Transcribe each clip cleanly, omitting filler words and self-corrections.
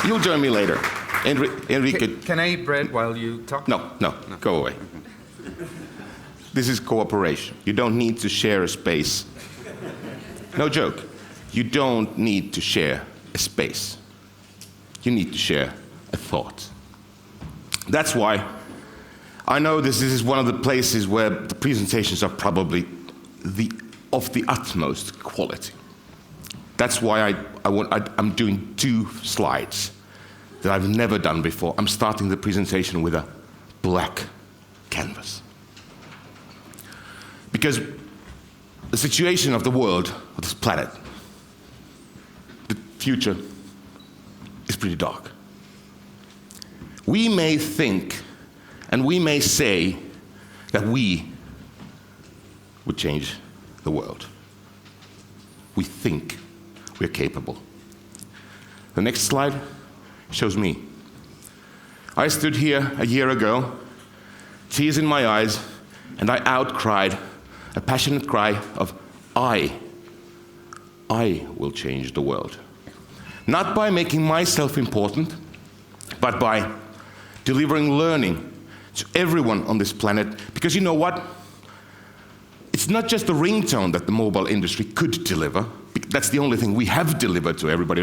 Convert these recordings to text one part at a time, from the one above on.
You'll join me later. Enrique. Can I eat bread while you talk? No, go away. This is cooperation. You don't need to share a space. No joke. You don't need to share a space. You need to share a thought. That's why I know this is one of the places where the presentations are probably of the utmost quality. That's why I'm doing 2 slides that I've never done before. I'm starting the presentation with a black canvas. Because the situation of the world, of this planet, the future is pretty dark. We may think and we may say that we would change the world. We think we're capable. The next slide shows me. I stood here a year ago, tears in my eyes, and I outcried a passionate cry of, I will change the world. Not by making myself important, but by delivering learning to everyone on this planet. Because you know what? It's not just the ringtone that the mobile industry could deliver. That's the only thing we have delivered to everybody.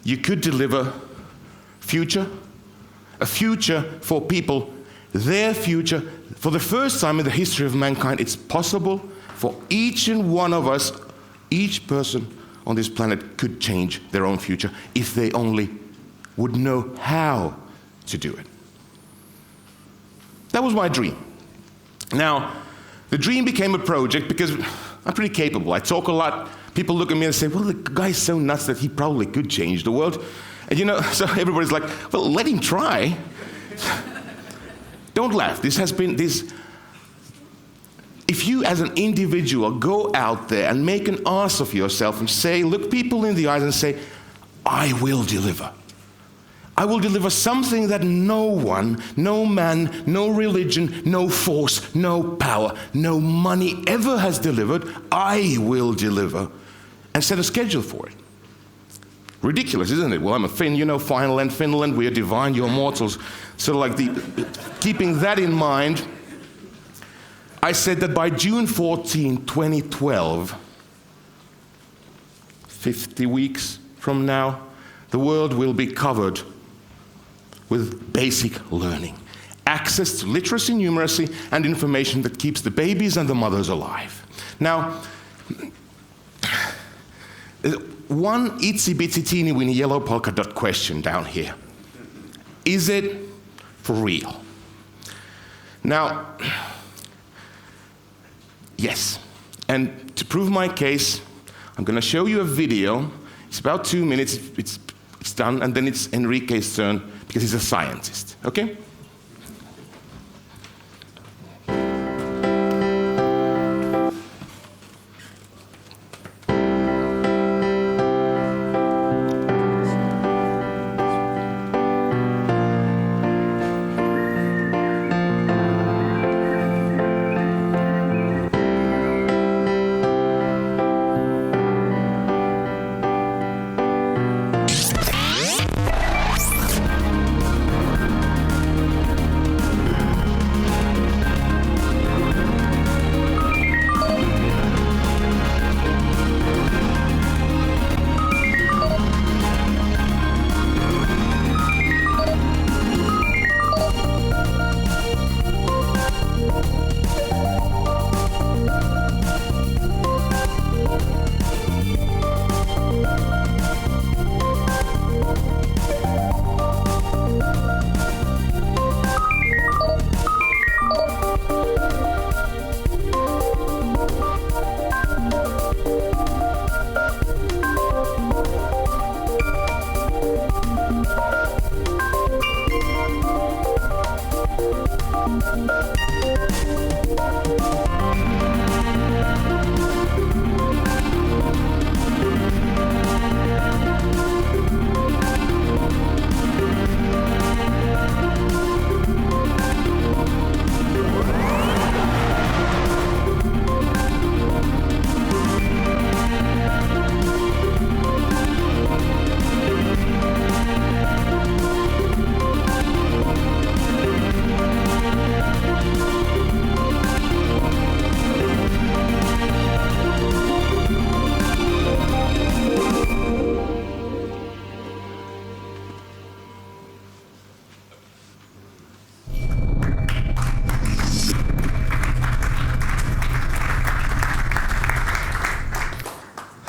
You could deliver a future for people, their future. For the first time in the history of mankind, it's possible for each and one of us, each person on this planet could change their own future if they only would know how to do it. That was my dream. Now, the dream became a project because I'm pretty capable. I talk a lot. People look at me and say, well, the guy's so nuts that he probably could change the world. And you know, so everybody's like, well, let him try. Don't laugh. If you as an individual go out there and make an ass of yourself and say, look people in the eyes and say, I will deliver. I will deliver something that no one, no man, no religion, no force, no power, no money ever has delivered. I will deliver. And set a schedule for it. Ridiculous, isn't it? Well, I'm a Finn, you know, Finland, we are divine, you're mortals. So like keeping that in mind, I said that by June 14, 2012, 50 weeks from now, the world will be covered with basic learning. Access to literacy, numeracy, and information that keeps the babies and the mothers alive. Now, one itsy bitsy teeny weeny yellow polka dot question down here. Is it for real? Now, yes. And to prove my case, I'm going to show you a video. It's about 2 minutes. It's done, and then it's Enrique's turn because he's a scientist. Okay?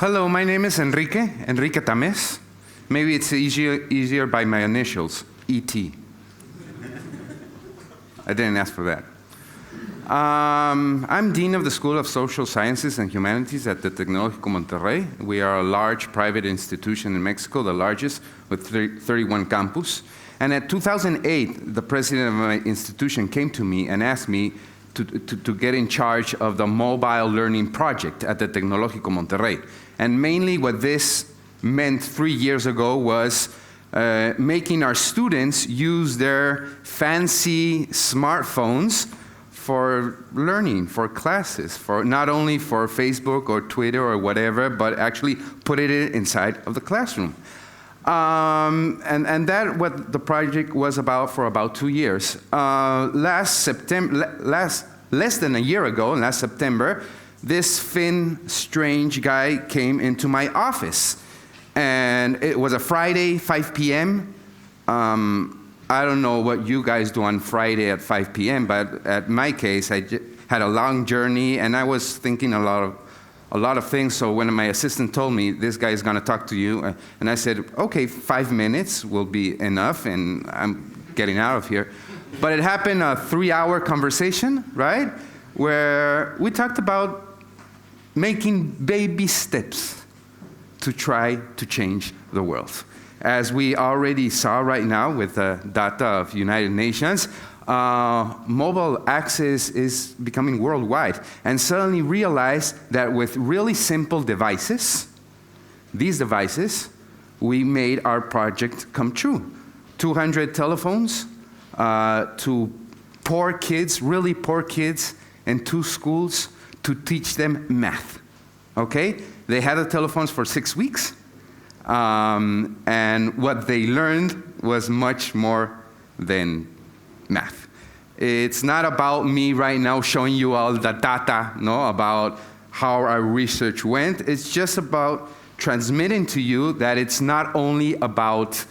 Hello, my name is Enrique Tamés. Maybe it's easier by my initials, E.T. I didn't ask for that. I'm Dean of the School of Social Sciences and Humanities at the Tecnológico Monterrey. We are a large private institution in Mexico, the largest, with 31 campus. And at 2008, the president of my institution came to me and asked me to get in charge of the mobile learning project at the Tecnológico Monterrey. And mainly what this meant 3 years ago was making our students use their fancy smartphones for learning, for classes, for not only for Facebook or Twitter or whatever, but actually put it inside of the classroom. And that what the project was about for about 2 years. Less than a year ago, last September, this Finn strange guy came into my office. And it was a Friday, 5 p.m. I don't know what you guys do on Friday at 5 p.m., but at my case, I had a long journey, and I was thinking a lot of things. So when my assistant told me, this guy is going to talk to you, and I said, okay, 5 minutes will be enough, and I'm getting out of here. But it happened a 3-hour conversation, right, where we talked about making baby steps to try to change the world. As we already saw right now with the data of United Nations, mobile access is becoming worldwide, and suddenly realized that with really simple devices, these devices, we made our project come true. 200 telephones to poor kids, really poor kids, in 2 schools to teach them math, okay? They had the telephones for 6 weeks. And what they learned was much more than math. It's not about me right now showing you all the data, no, about how our research went. It's just about transmitting to you that it's not only about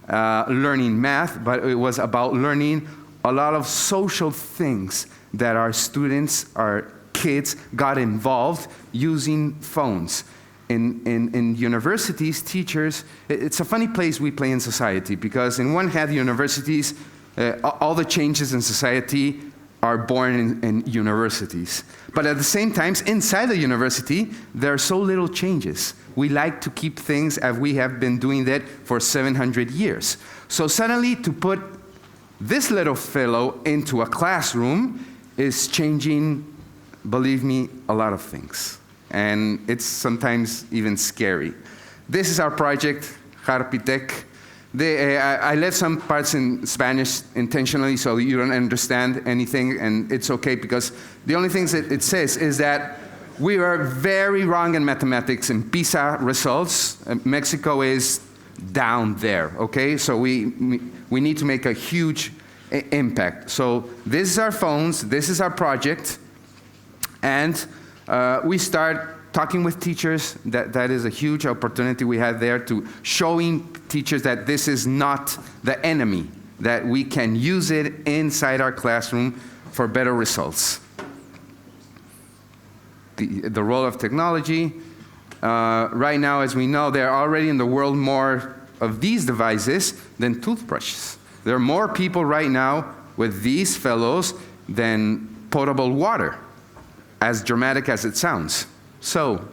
learning math, but it was about learning a lot of social things that our students, our kids, got involved using phones. In universities, teachers, it's a funny place we play in society, because in one hand, universities, all the changes in society are born in universities. But at the same time, inside the university, there are so little changes. We like to keep things as we have been doing that for 700 years. So suddenly, to put this little fellow into a classroom is changing, believe me, a lot of things. And it's sometimes even scary. This is our project, Harpitech. I left some parts in Spanish intentionally so you don't understand anything, and it's okay, because the only things that it says is that we are very wrong in mathematics in PISA results. Mexico is down there, okay? So we need to make a huge impact. So this is our phones, this is our project, and we start talking with teachers. That is a huge opportunity we had there, to showing teachers that this is not the enemy, that we can use it inside our classroom for better results. The role of technology. Right now, as we know, there are already in the world more of these devices than toothbrushes. There are more people right now with these fellows than potable water, as dramatic as it sounds. So,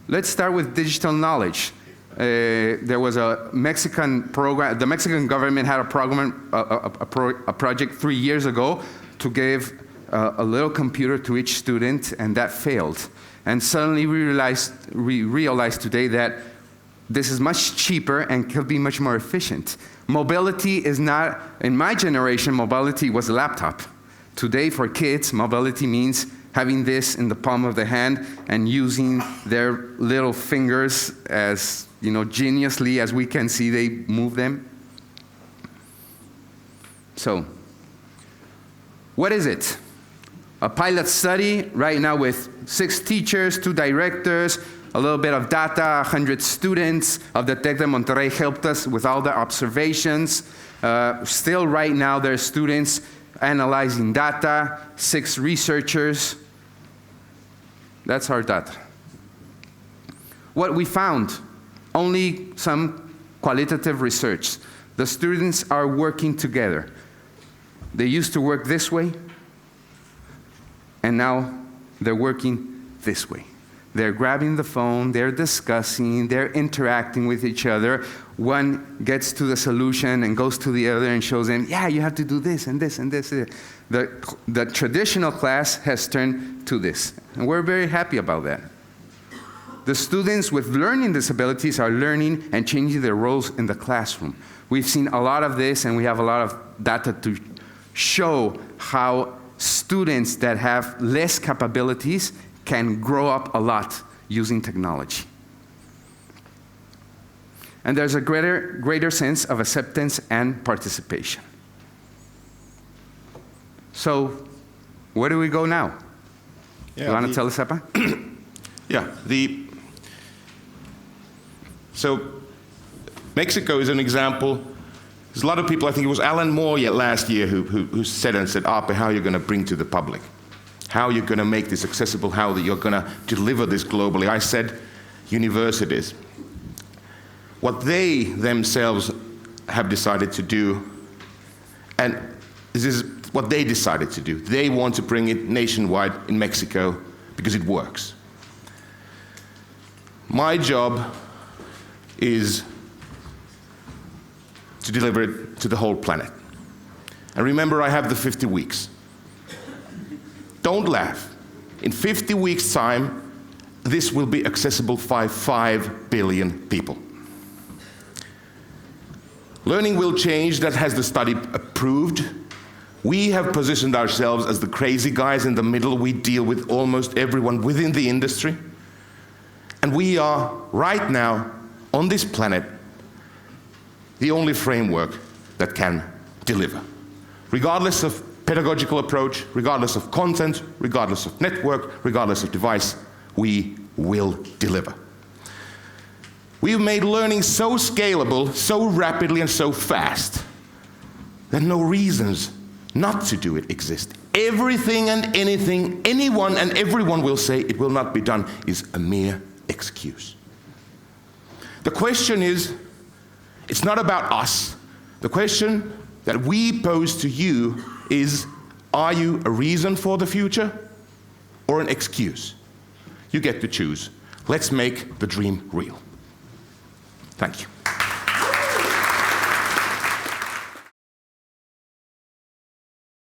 let's start with digital knowledge. There was a Mexican program, the Mexican government had a program, a project 3 years ago to give a little computer to each student, and that failed. And suddenly we realized today that this is much cheaper and could be much more efficient. Mobility is not, in my generation, mobility was a laptop. Today, for kids, mobility means having this in the palm of the hand and using their little fingers as, geniusly as we can see they move them. So, what is it? A pilot study right now with 6 teachers, 2 directors, a little bit of data, 100 students of the Tec de Monterrey helped us with all the observations. Still right now, there are students analyzing data, 6 researchers. That's our data. what we found, only some qualitative research. The students are working together. They used to work this way, and now they're working this way. They're grabbing the phone, they're discussing, they're interacting with each other. One gets to the solution and goes to the other and shows them, yeah, you have to do this and this and this. The traditional class has turned to this, and we're very happy about that. The students with learning disabilities are learning and changing their roles in the classroom. We've seen a lot of this, and we have a lot of data to show how students that have less capabilities can grow up a lot using technology. And there's a greater sense of acceptance and participation. So, where do we go now? Yeah, you want to tell us, Aape? Yeah, so Mexico is an example. There's a lot of people, I think it was Alan Moore last year who said, Aape, how are you going to bring to the public? How are you going to make this accessible? How that you're going to deliver this globally? I said, universities. What they themselves have decided to do, and this is what they decided to do. They want to bring it nationwide in Mexico because it works. My job is to deliver it to the whole planet. And remember, I have the 50 weeks. Don't laugh. In 50 weeks' time, this will be accessible by 5 billion people. Learning will change, that has the study approved. We have positioned ourselves as the crazy guys in the middle. We deal with almost everyone within the industry. And we are, right now, on this planet, the only framework that can deliver. Regardless of pedagogical approach, regardless of content, regardless of network, regardless of device, we will deliver. We've made learning so scalable, so rapidly and so fast that no reasons not to do it exist. Everything and anything, anyone and everyone will say it will not be done is a mere excuse. The question is, it's not about us. The question that we pose to you is, are you a reason for the future or an excuse? You get to choose. Let's make the dream real. Thank you.